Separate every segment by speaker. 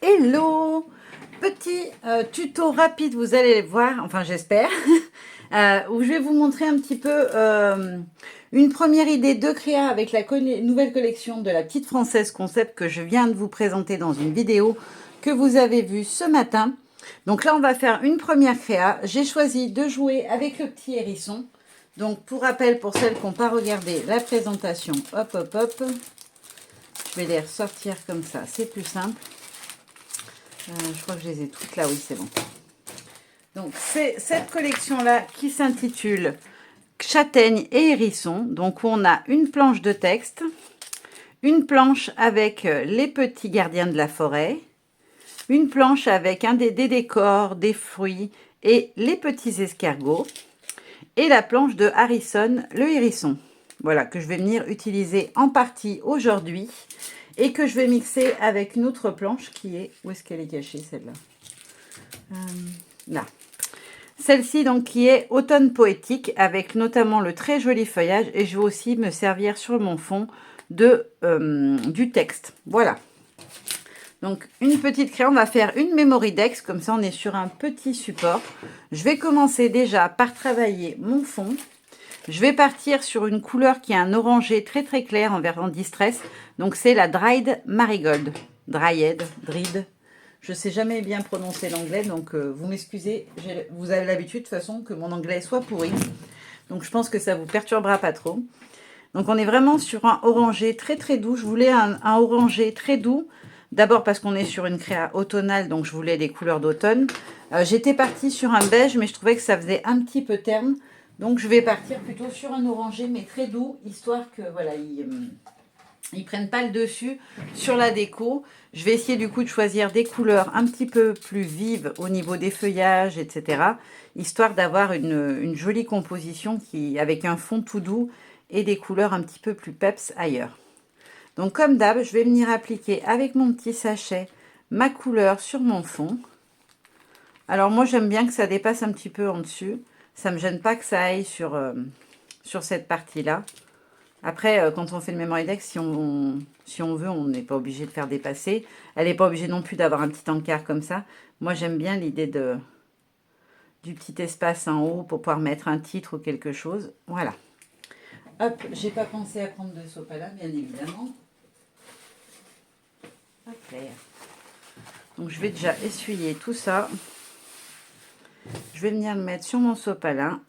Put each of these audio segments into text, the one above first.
Speaker 1: Hello! Petit tuto rapide, vous allez voir, enfin j'espère, où je vais vous montrer un petit peu une première idée de créa avec la nouvelle collection de la Petite Française Concept que je viens de vous présenter dans une vidéo que vous avez vue ce matin. Donc là, on va faire une première créa. J'ai choisi de jouer avec le petit hérisson. Donc pour rappel, pour celles qui n'ont pas regardé la présentation, hop, hop, hop, je vais les ressortir comme ça, c'est plus simple. Je crois que je les ai toutes là, oui, c'est bon. Donc, c'est cette collection-là qui s'intitule Châtaigne et hérisson. Donc, on a une planche de texte, une planche avec les petits gardiens de la forêt, une planche avec des décors, des fruits et les petits escargots, et la planche de Harrison, le hérisson. Voilà, que je vais venir utiliser en partie aujourd'hui et que je vais mixer avec une autre planche qui est... Où est-ce qu'elle est cachée, celle-là? Là. Celle-ci, donc, qui est Automne poétique, avec notamment le très joli feuillage. Et je vais aussi me servir sur mon fond du texte. Voilà. Donc, une petite craie. On va faire une memory dex. Comme ça, on est sur un petit support. Je vais commencer déjà par travailler mon fond. Je vais partir sur une couleur qui est un orangé très très clair en verdant distress. Donc c'est la Dried Marigold. Dried. Je ne sais jamais bien prononcer l'anglais, donc vous m'excusez. Vous avez l'habitude de toute façon que mon anglais soit pourri. Donc je pense que ça ne vous perturbera pas trop. Donc on est vraiment sur un orangé très très doux. Je voulais un orangé très doux. D'abord parce qu'on est sur une créa automnale, donc je voulais des couleurs d'automne. J'étais partie sur un beige, mais je trouvais que ça faisait un petit peu terne. Donc je vais partir plutôt sur un orangé, mais très doux, histoire que voilà, ils prennent pas le dessus sur la déco. Je vais essayer du coup de choisir des couleurs un petit peu plus vives au niveau des feuillages, etc. Histoire d'avoir une jolie composition avec un fond tout doux et des couleurs un petit peu plus peps ailleurs. Donc comme d'hab, je vais venir appliquer avec mon petit sachet ma couleur sur mon fond. Alors moi j'aime bien que ça dépasse un petit peu en dessus. Ça ne me gêne pas que ça aille sur cette partie-là. Après, quand on fait le memory deck, si on veut, on n'est pas obligé de faire dépasser. Elle n'est pas obligée non plus d'avoir un petit encart comme ça. Moi, j'aime bien l'idée du petit espace en haut pour pouvoir mettre un titre ou quelque chose. Voilà. Hop, j'ai pas pensé à prendre de sopalin, bien évidemment. Hop, donc, je vais déjà essuyer tout ça. Je vais venir le mettre sur mon sopalin.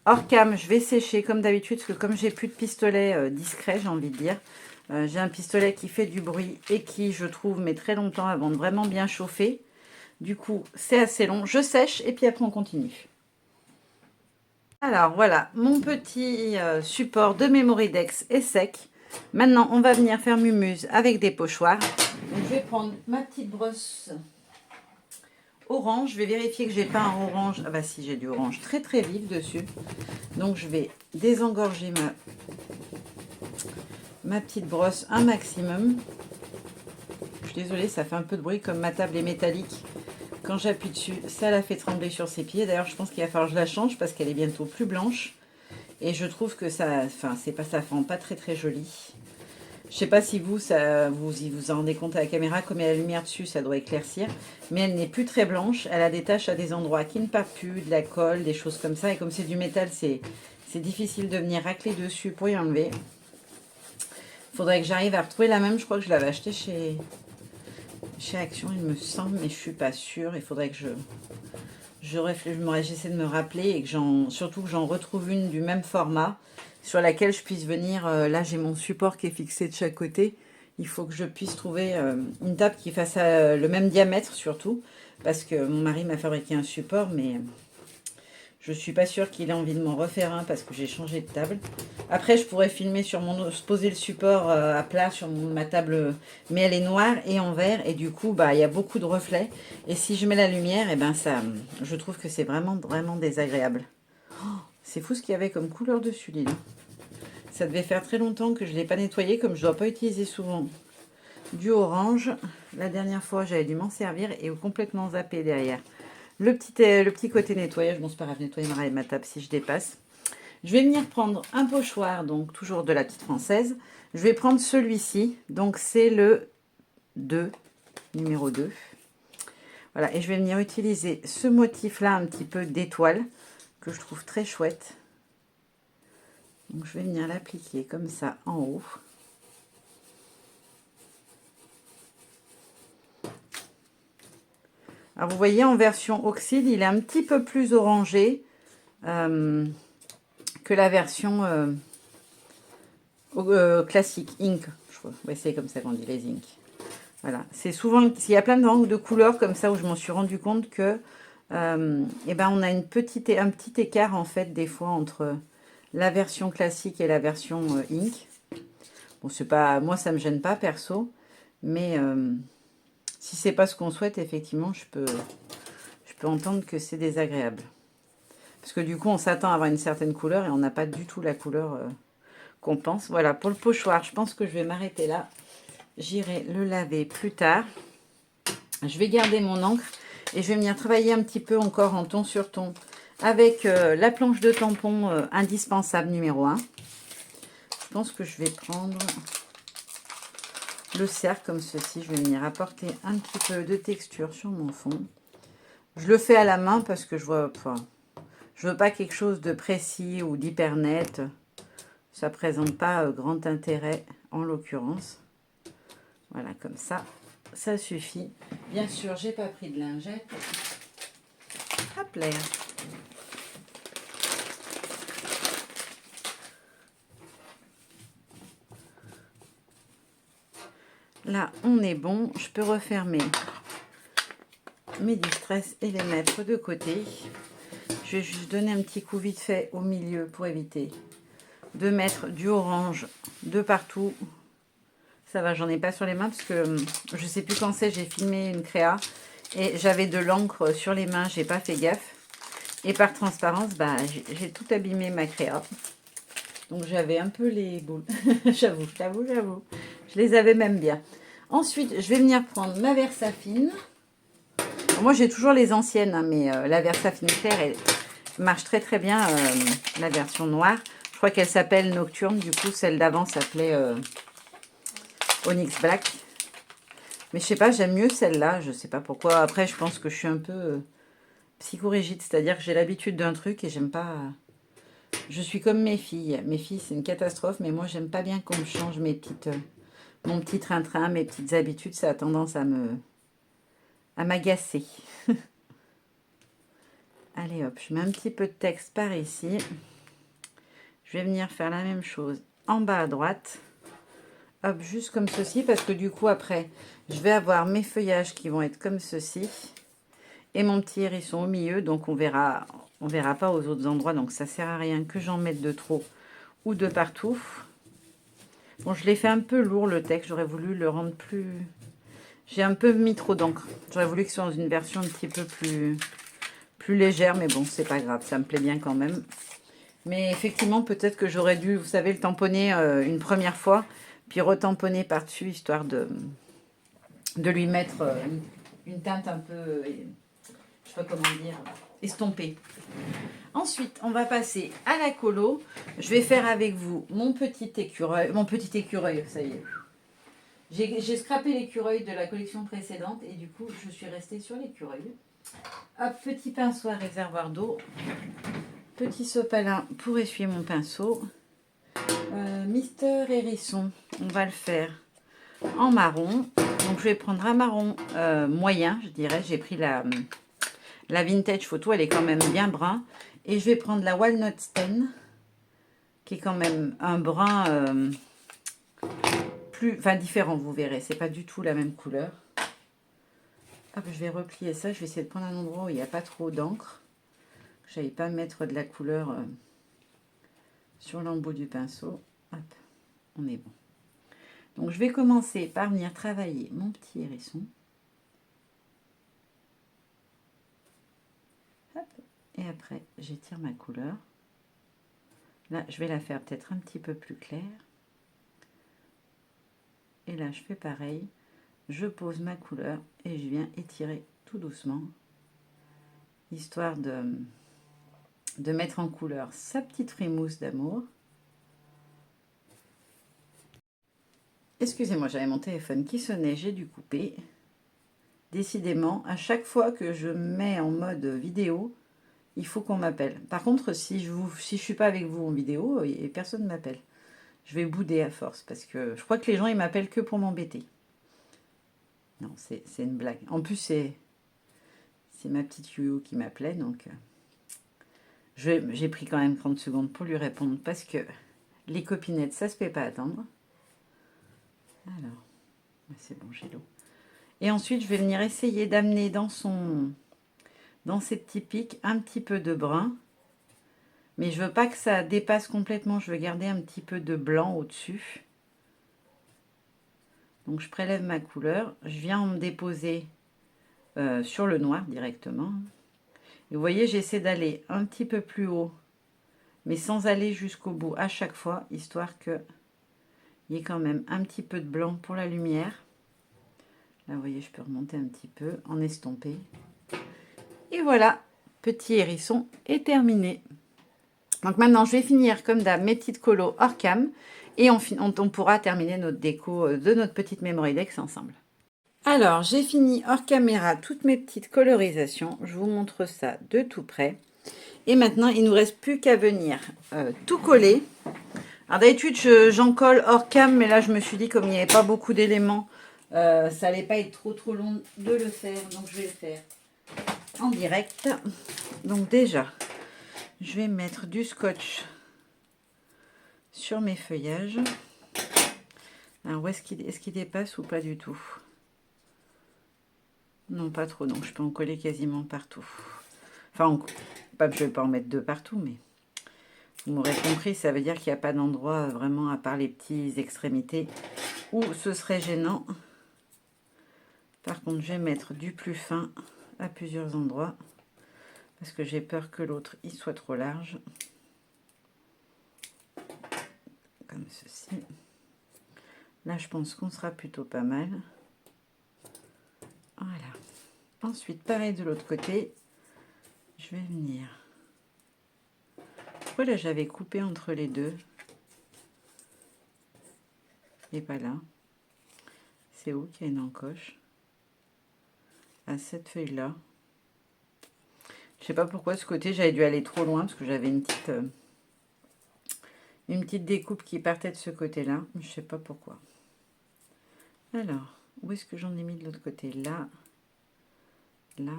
Speaker 1: Hors cam, je vais sécher comme d'habitude, parce que comme j'ai plus de pistolet discret, j'ai envie de dire, j'ai un pistolet qui fait du bruit et qui, je trouve, met très longtemps avant de vraiment bien chauffer. Du coup, c'est assez long. Je sèche et puis après, on continue. Alors, voilà, mon petit support de Memory Dex est sec. Maintenant, on va venir faire mumuse avec des pochoirs. Donc, je vais prendre ma petite brosse orange. Je vais vérifier que j'ai pas un orange. Ah bah si, j'ai du orange très très vif dessus. Donc je vais désengorger ma petite brosse un maximum. Je suis désolée, ça fait un peu de bruit comme ma table est métallique. Quand j'appuie dessus, ça la fait trembler sur ses pieds. D'ailleurs, je pense qu'il va falloir que je la change parce qu'elle est bientôt plus blanche. Et je trouve que ça, enfin, ça rend pas très très joli. Je sais pas si vous vous en rendez compte à la caméra, comme il y a la lumière dessus, ça doit éclaircir. Mais elle n'est plus très blanche. Elle a des taches à des endroits qui ne partent plus, de la colle, des choses comme ça. Et comme c'est du métal, c'est difficile de venir racler dessus pour y enlever. Il faudrait que j'arrive à retrouver la même. Je crois que je l'avais achetée chez Action, il me semble, mais je suis pas sûre. Il faudrait que j'essaie de me rappeler et que surtout que j'en retrouve une du même format sur laquelle je puisse venir. Là, j'ai mon support qui est fixé de chaque côté. Il faut que je puisse trouver une table qui fasse le même diamètre surtout, parce que mon mari m'a fabriqué un support, mais je suis pas sûre qu'il ait envie de m'en refaire un parce que j'ai changé de table. Après, je pourrais filmer sur poser le support à plat sur ma table, mais elle est noire et en vert, et du coup, bah, il y a beaucoup de reflets. Et si je mets la lumière, et ben je trouve que c'est vraiment, vraiment désagréable. Oh, c'est fou ce qu'il y avait comme couleur dessus, Lily. Ça devait faire très longtemps que je ne l'ai pas nettoyé, comme je ne dois pas utiliser souvent du orange. La dernière fois, j'avais dû m'en servir et complètement zappé derrière. Le petit côté nettoyage, bon, c'est pas grave, nettoyer ma table si je dépasse. Je vais venir prendre un pochoir, donc toujours de la Petite Française. Je vais prendre celui-ci, donc c'est le 2. numéro 2. Voilà, et je vais venir utiliser ce motif-là, un petit peu d'étoile, que je trouve très chouette. Donc, je vais venir l'appliquer comme ça en haut. Alors, vous voyez, en version oxyde, il est un petit peu plus orangé que la version classique, ink. Je crois. Ouais, c'est comme ça qu'on dit, les ink. Voilà, c'est souvent, il y a plein de couleurs comme ça où je m'en suis rendu compte que eh ben, on a un petit écart en fait des fois entre la version classique et la version ink. Bon, c'est pas, moi ça me gêne pas perso, mais si c'est pas ce qu'on souhaite, effectivement, je peux entendre que c'est désagréable. Parce que du coup, on s'attend à avoir une certaine couleur et on n'a pas du tout la couleur qu'on pense. Voilà, pour le pochoir, je pense que je vais m'arrêter là. J'irai le laver plus tard. Je vais garder mon encre et je vais venir travailler un petit peu encore en ton sur ton avec la planche de tampon indispensable numéro 1. Je pense que je vais prendre le cercle comme ceci. Je vais venir apporter un petit peu de texture sur mon fond. Je le fais à la main parce que je veux pas quelque chose de précis ou d'hyper net. Ça présente pas grand intérêt en l'occurrence. Voilà, comme ça, ça suffit. Bien sûr, j'ai pas pris de lingette. Hop là. Là, on est bon. Je peux refermer mes distress et les mettre de côté. Je vais juste donner un petit coup vite fait au milieu pour éviter de mettre du orange de partout. Ça va, j'en ai pas sur les mains parce que je sais plus quand c'est, j'ai filmé une créa et j'avais de l'encre sur les mains, j'ai pas fait gaffe. Et par transparence, bah, j'ai tout abîmé ma créa. Donc j'avais un peu les boules. J'avoue. Je les avais même bien. Ensuite, je vais venir prendre ma Versafine. Alors, moi, j'ai toujours les anciennes, hein, mais la Versafine claire, elle marche très très bien, la version noire. Je crois qu'elle s'appelle Nocturne. Du coup, celle d'avant s'appelait Onyx Black. Mais je sais pas, j'aime mieux celle-là. Je sais pas pourquoi. Après, je pense que je suis un peu psychorigide. C'est-à-dire que j'ai l'habitude d'un truc et j'aime pas... Je suis comme mes filles. Mes filles, c'est une catastrophe. Mais moi, j'aime pas bien qu'on me change mon petit train-train, mes petites habitudes. Ça a tendance à m'agacer. Allez, hop, je mets un petit peu de texte par ici. Je vais venir faire la même chose en bas à droite. Hop, juste comme ceci, parce que du coup, après, je vais avoir mes feuillages qui vont être comme ceci. Et mon petit hérisson au milieu, donc on verra pas aux autres endroits, donc ça sert à rien que j'en mette de trop ou de partout. Bon, je l'ai fait un peu lourd le texte, j'aurais voulu le rendre plus... J'ai un peu mis trop d'encre. J'aurais voulu que ce soit dans une version un petit peu plus légère, mais bon, c'est pas grave, ça me plaît bien quand même. Mais effectivement, peut-être que j'aurais dû, vous savez, le tamponner une première fois, puis retamponner par-dessus, histoire de lui mettre une teinte un peu, je sais pas comment dire, estompée. Ensuite, on va passer à la colo. Je vais faire avec vous mon petit écureuil, ça y est. J'ai scrappé l'écureuil de la collection précédente et du coup, je suis restée sur l'écureuil. Hop, petit pinceau à réservoir d'eau. Petit sopalin pour essuyer mon pinceau. Mister Hérisson, on va le faire en marron. Donc, je vais prendre un marron moyen, je dirais. J'ai pris la Vintage Photo, elle est quand même bien brun. Et je vais prendre la Walnut Stain, qui est quand même un brun différent, vous verrez. C'est pas du tout la même couleur. Hop, je vais replier ça. Je vais essayer de prendre un endroit où il n'y a pas trop d'encre. Je n'allais pas mettre de la couleur sur l'embout du pinceau. Hop, on est bon. Donc, je vais commencer par venir travailler mon petit hérisson. Hop, et après, j'étire ma couleur. Là, je vais la faire peut-être un petit peu plus claire. Et là, je fais pareil. Je pose ma couleur et je viens étirer tout doucement, histoire de mettre en couleur sa petite frimousse d'amour. Excusez-moi, j'avais mon téléphone qui sonnait, j'ai dû couper. Décidément, à chaque fois que je mets en mode vidéo, il faut qu'on m'appelle. Par contre, si je suis pas avec vous en vidéo, et personne ne m'appelle. Je vais bouder à force parce que je crois que les gens ils m'appellent que pour m'embêter. Non, c'est une blague. En plus, c'est ma petite Yuyu qui m'appelait, donc j'ai pris quand même 30 secondes pour lui répondre parce que les copinettes, ça se fait pas attendre. Alors, c'est bon, j'ai l'eau. Et ensuite, je vais venir essayer d'amener dans ces petits pics un petit peu de brun. Mais je veux pas que ça dépasse complètement. Je veux garder un petit peu de blanc au-dessus. Donc, je prélève ma couleur. Je viens en me déposer sur le noir directement. Et vous voyez, j'essaie d'aller un petit peu plus haut, mais sans aller jusqu'au bout à chaque fois, histoire qu'il y ait quand même un petit peu de blanc pour la lumière. Là, vous voyez, je peux remonter un petit peu en estompé. Et voilà, petit hérisson est terminé. Donc maintenant, je vais finir comme d'hab mes petites colos hors cam. Et on pourra terminer notre déco de notre petite Memory Dex ensemble. Alors, j'ai fini hors caméra toutes mes petites colorisations. Je vous montre ça de tout près. Et maintenant, il ne nous reste plus qu'à venir tout coller. Alors d'habitude, j'en colle hors cam, mais là, je me suis dit, comme il n'y avait pas beaucoup d'éléments, ça n'allait pas être trop long de le faire. Donc, je vais le faire en direct. Donc déjà, je vais mettre du scotch sur mes feuillages. Alors, est-ce qu'il dépasse ou pas du tout? Non, pas trop, donc je peux en coller quasiment partout. Enfin, je ne vais pas en mettre deux partout, mais vous m'aurez compris, ça veut dire qu'il n'y a pas d'endroit vraiment, à part les petites extrémités, où ce serait gênant. Par contre, je vais mettre du plus fin à plusieurs endroits, parce que j'ai peur que l'autre il soit trop large. Comme ceci. Là, je pense qu'on sera plutôt pas mal. Voilà. Ensuite, pareil de l'autre côté, je vais venir. Pourquoi là, j'avais coupé entre les deux et pas là? C'est où qu'il y a une encoche? À cette feuille-là. Je sais pas pourquoi ce côté, j'avais dû aller trop loin parce que j'avais une petite découpe qui partait de ce côté-là. Je sais pas pourquoi. Alors, où est-ce que j'en ai mis de l'autre côté? Là. Là,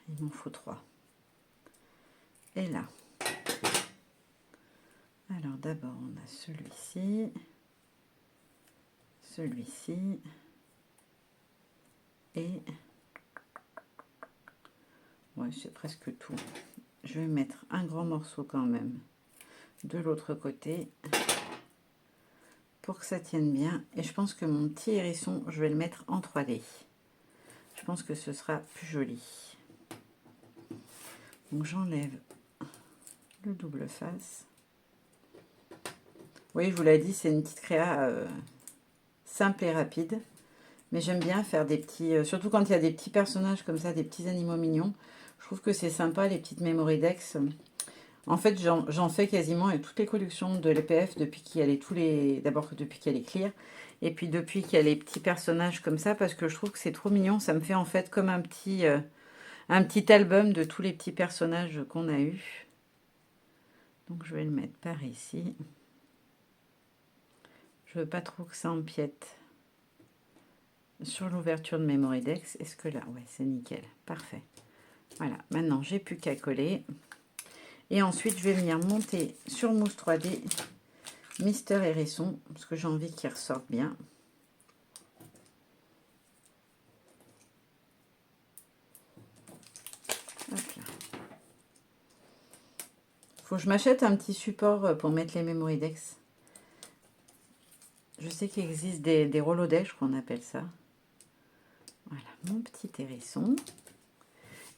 Speaker 1: il m'en faut 3. Et là. Alors d'abord, on a celui-ci. Celui-ci. Et... ouais, c'est presque tout. Je vais mettre un grand morceau quand même de l'autre côté pour que ça tienne bien. Et je pense que mon petit hérisson, je vais le mettre en 3D. Je pense que ce sera plus joli. Donc j'enlève le double face. Oui, je vous l'ai dit, c'est une petite créa simple et rapide. Mais j'aime bien faire des petits... surtout quand il y a des petits personnages comme ça, des petits animaux mignons. Je trouve que c'est sympa, les petites Memory Dex. En fait, j'en fais quasiment et toutes les collections de l'EPF depuis qu'il y a les... D'abord depuis qu'il y a les clear. Et puis depuis qu'il y a les petits personnages comme ça, parce que je trouve que c'est trop mignon. Ça me fait en fait comme un petit album de tous les petits personnages qu'on a eus. Donc je vais le mettre par ici. Je veux pas trop que ça empiète sur l'ouverture de Memory Dex. Est-ce que là, ouais, c'est nickel, parfait. Voilà, maintenant j'ai plus qu'à coller. Et ensuite, je vais venir monter sur mousse 3D Mister Hérisson, parce que j'ai envie qu'il ressorte bien. Hop là. Faut que je m'achète un petit support pour mettre les Memory Dex. Je sais qu'il existe des Rolodex, je crois qu'on appelle ça. Voilà, mon petit hérisson.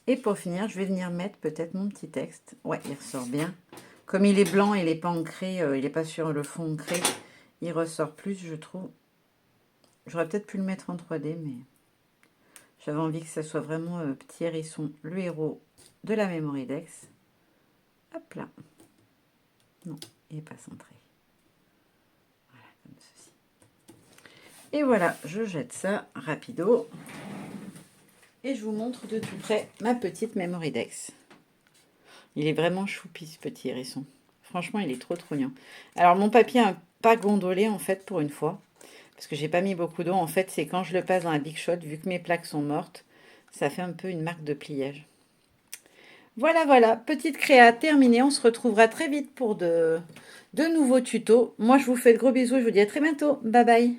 Speaker 1: Et pour finir, je vais venir mettre peut-être mon petit texte. Ouais, il ressort bien. Comme il est blanc, il n'est pas ancré, il n'est pas sur le fond ancré, il ressort plus, je trouve. J'aurais peut-être pu le mettre en 3D, mais j'avais envie que ça soit vraiment petit hérisson, le héros de la Memory Dex. Hop là. Non, il n'est pas centré. Voilà, comme ceci. Et voilà, je jette ça rapido. Et je vous montre de tout près ma petite Memory Dex. Il est vraiment choupi ce petit hérisson. Franchement, il est trop mignon. Alors, mon papier n'a pas gondolé en fait pour une fois. Parce que j'ai pas mis beaucoup d'eau. En fait, c'est quand je le passe dans la Big Shot, vu que mes plaques sont mortes, ça fait un peu une marque de pliage. Voilà, voilà, petite créa terminée. On se retrouvera très vite pour de nouveaux tutos. Moi, je vous fais de gros bisous. Je vous dis à très bientôt. Bye bye.